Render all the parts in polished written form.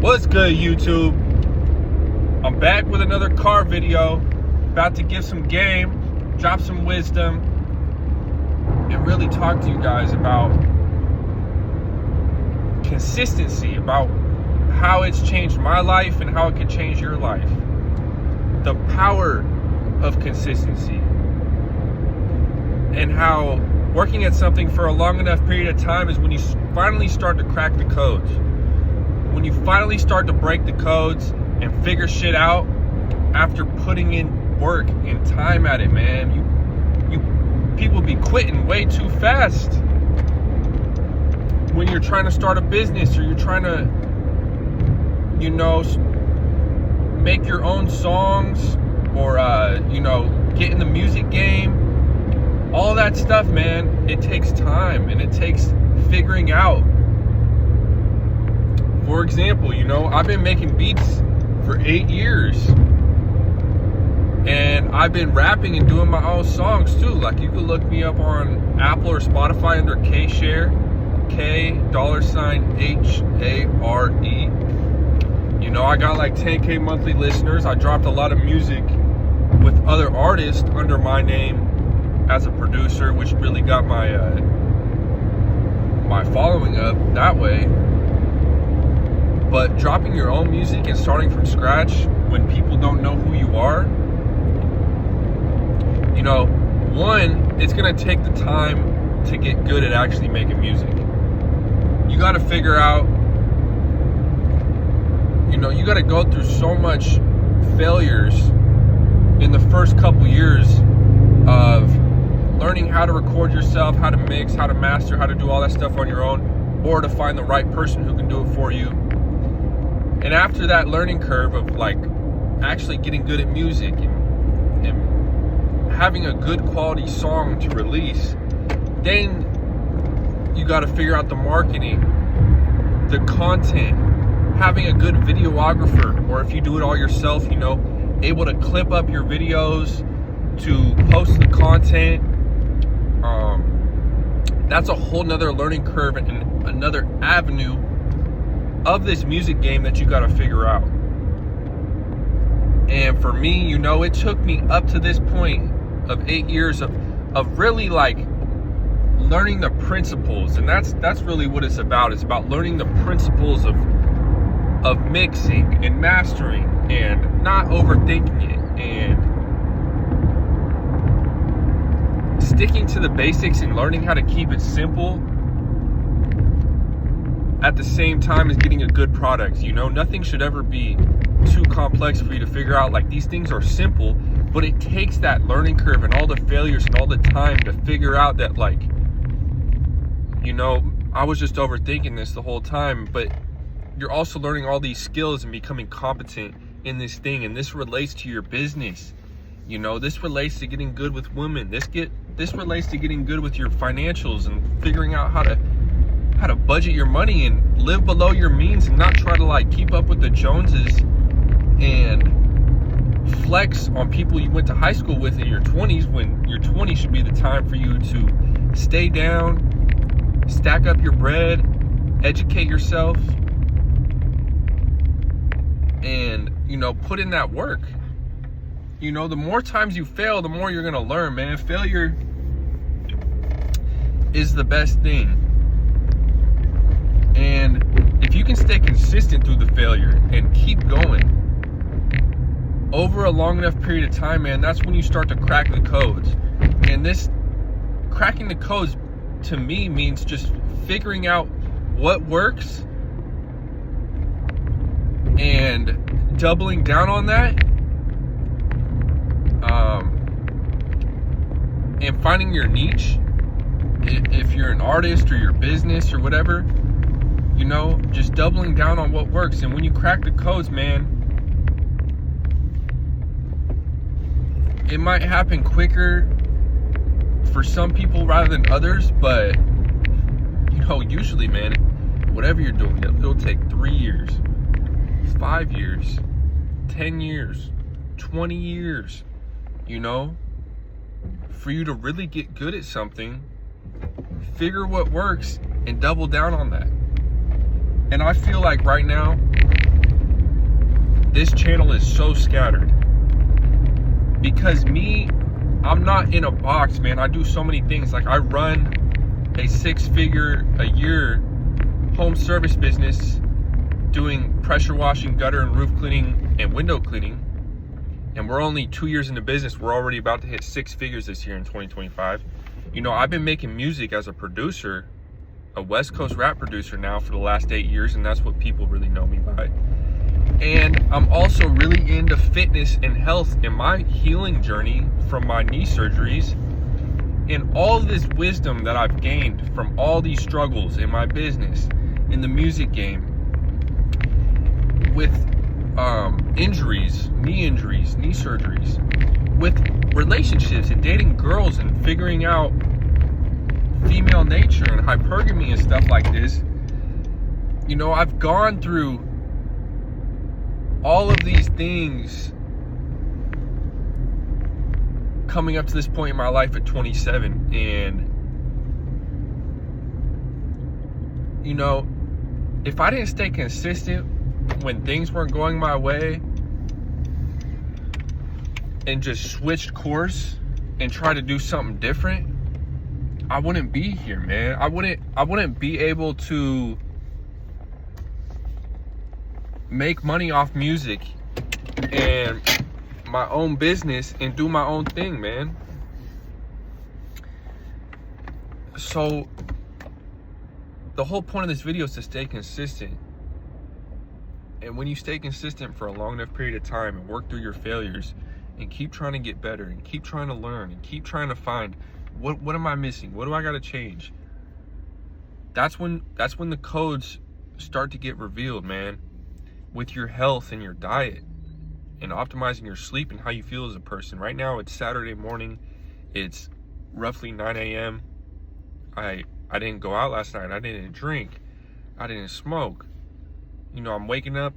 What's good, YouTube? I'm back with another car video. About to give some game, drop some wisdom, and really talk to you guys about consistency, about how it's changed my life and how it can change your life. The power of consistency, and how working at something for a long enough period of time is when you finally start to crack the codes. When you finally start to break the codes and figure shit out after putting in work and time at it, man. You people be quitting way too fast when you're trying to start a business, or you're trying to, make your own songs, or get in the music game. All that stuff, man, it takes time and it takes figuring out. For example, I've been making beats for 8 years, and I've been rapping and doing my own songs too. Like, you can look me up on Apple or Spotify under K-Share, K$HARE. I got like 10K monthly listeners. I dropped a lot of music with other artists under my name as a producer, which really got my my following up that way. But dropping your own music and starting from scratch when people don't know who you are, one, it's gonna take the time to get good at actually making music. You gotta figure out, you gotta go through so much failures in the first couple years of learning how to record yourself, how to mix, how to master, how to do all that stuff on your own, or to find the right person who can do it for you. And after that learning curve of like actually getting good at music and having a good quality song to release, then you got to figure out the marketing, the content, having a good videographer, or if you do it all yourself, able to clip up your videos to post the content. That's a whole nother learning curve and another avenue of this music game that you got to figure out. And for me, it took me up to this point of 8 years of really like learning the principles. And that's really what it's about. It's about learning the principles of mixing and mastering and not overthinking it, and sticking to the basics and learning how to keep it simple at the same time as getting a good product. Nothing should ever be too complex for you to figure out. Like, these things are simple, but it takes that learning curve and all the failures and all the time to figure out that, like, I was just overthinking this the whole time. But you're also learning all these skills and becoming competent in this thing, and this relates to your business. This relates to getting good with women. This relates to getting good with your financials and figuring out how to budget your money and live below your means, and not try to like keep up with the Joneses and flex on people you went to high school with in your 20s, when your 20s should be the time for you to stay down, stack up your bread, educate yourself, and put in that work. The more times you fail, the more you're gonna learn, man. Failure is the best thing. And if you can stay consistent through the failure and keep going over a long enough period of time, man, that's when you start to crack the codes. And this cracking the codes, to me, means just figuring out what works and doubling down on that, and finding your niche. If you're an artist or your business or whatever, just doubling down on what works. And when you crack the codes, man, it might happen quicker for some people rather than others, but usually, man, whatever you're doing, it'll take 3 years, 5 years, 10 years, 20 years, for you to really get good at something. Figure what works and double down on that. And I feel like right now, this channel is so scattered. Because I'm not in a box, man. I do so many things. Like, I run a 6-figure a year home service business doing pressure washing, gutter and roof cleaning, and window cleaning. And we're only 2 years into business. We're already about to hit 6 figures this year in 2025. You know, I've been making music as a producer, a West Coast rap producer now for the last 8 years, and that's what people really know me by. And I'm also really into fitness and health in my healing journey from my knee surgeries, and all this wisdom that I've gained from all these struggles in my business, in the music game, with injuries, knee surgeries, with relationships and dating girls and figuring out female nature and hypergamy and stuff like this. You know, I've gone through all of these things coming up to this point in my life at 27. And, you know, if I didn't stay consistent when things weren't going my way and just switched course and try to do something different, I wouldn't be here, man. I wouldn't be able to make money off music and my own business and do my own thing, man. So the whole point of this video is to stay consistent. And when you stay consistent for a long enough period of time and work through your failures and keep trying to get better and keep trying to learn and keep trying to find what am I missing? What do I got to change? That's when the codes start to get revealed, man. With your health and your diet and optimizing your sleep and how you feel as a person. Right now it's Saturday morning. It's roughly 9 a.m. I didn't go out last night. I didn't drink. I didn't smoke. You know, I'm waking up,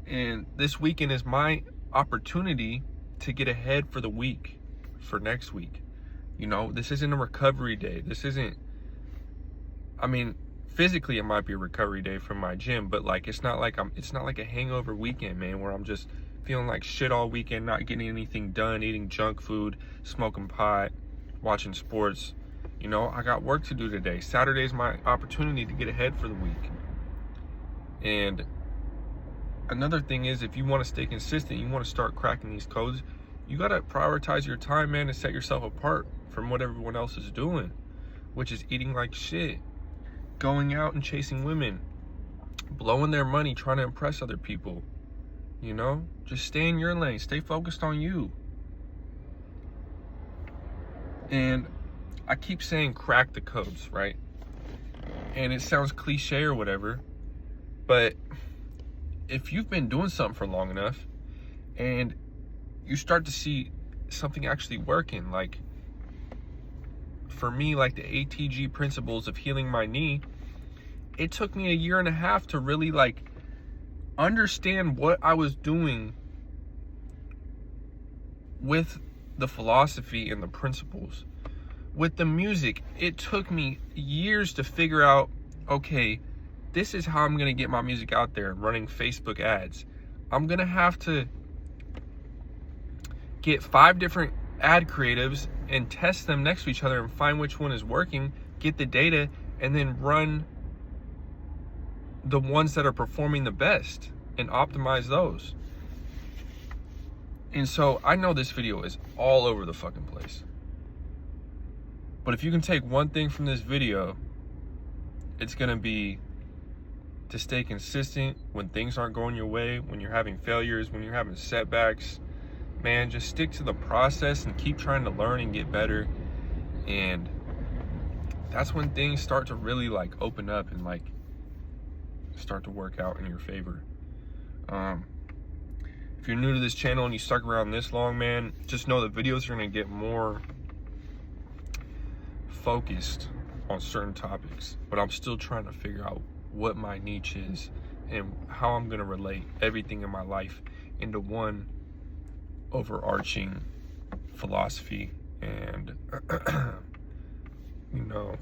and this weekend is my opportunity to get ahead for the week, for next week. You know, this isn't a recovery day. This isn't, I mean, physically it might be a recovery day from my gym, but like it's not like a hangover weekend, man, where I'm just feeling like shit all weekend, not getting anything done, eating junk food, smoking pot, watching sports. You know, I got work to do today. Saturday's my opportunity to get ahead for the week. And another thing is, if you want to stay consistent, you want to start cracking these codes, you got to prioritize your time, man, and set yourself apart from what everyone else is doing, which is eating like shit, going out and chasing women, blowing their money, trying to impress other people. You know, just stay in your lane, stay focused on you. And I keep saying crack the codes, right? And it sounds cliche or whatever, but if you've been doing something for long enough and you start to see something actually working, like for me, like the ATG principles of healing my knee, it took me 1.5 years to really like understand what I was doing with the philosophy and the principles. With the music, it took me years to figure out, okay, this is how I'm gonna get my music out there, running Facebook ads. I'm gonna have to get 5 different ad creatives and test them next to each other and find which one is working, get the data, and then run the ones that are performing the best and optimize those. And so I know this video is all over the fucking place. But if you can take one thing from this video, it's gonna be to stay consistent when things aren't going your way, when you're having failures, when you're having setbacks. Man, just stick to the process and keep trying to learn and get better. And that's when things start to really like open up and like start to work out in your favor. If you're new to this channel and you stuck around this long, man, just know that videos are gonna get more focused on certain topics, but I'm still trying to figure out what my niche is and how I'm gonna relate everything in my life into one overarching philosophy and you know,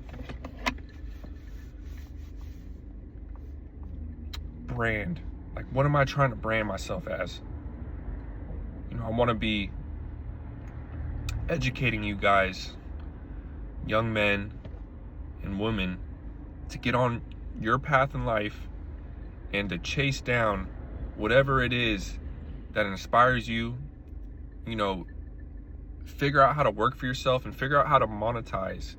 brand Like, what am I trying to brand myself as? You know, I want to be educating you guys, young men and women, to get on your path in life and to chase down whatever it is that inspires you. You know, figure out how to work for yourself and figure out how to monetize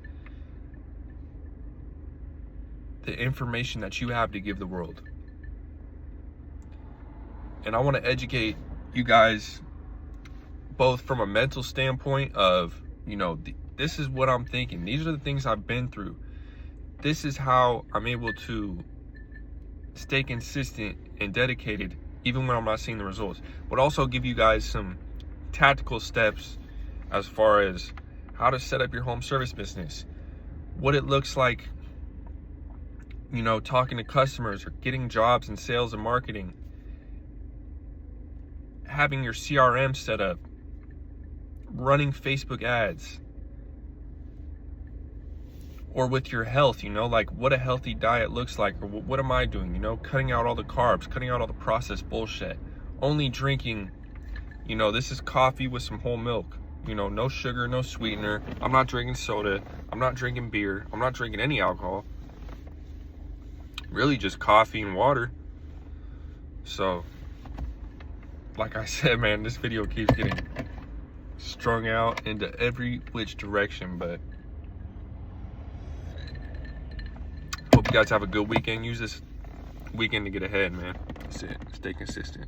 the information that you have to give the world. And I want to educate you guys both from a mental standpoint of, you know, this is what I'm thinking. These are the things I've been through. This is how I'm able to stay consistent and dedicated even when I'm not seeing the results. But also give you guys some tactical steps as far as how to set up your home service business, what it looks like, you know, talking to customers or getting jobs in sales and marketing, having your CRM set up, running Facebook ads, or with your health, you know, like what a healthy diet looks like, or what am I doing, you know, cutting out all the carbs, cutting out all the processed bullshit, only drinking, you know, this is coffee with some whole milk, you know, no sugar, no sweetener. I'm not drinking soda, I'm not drinking beer, I'm not drinking any alcohol, really just coffee and water. So like I said, man, this video keeps getting strung out into every which direction, but hope you guys have a good weekend. Use this weekend to get ahead, man. That's it. Stay consistent.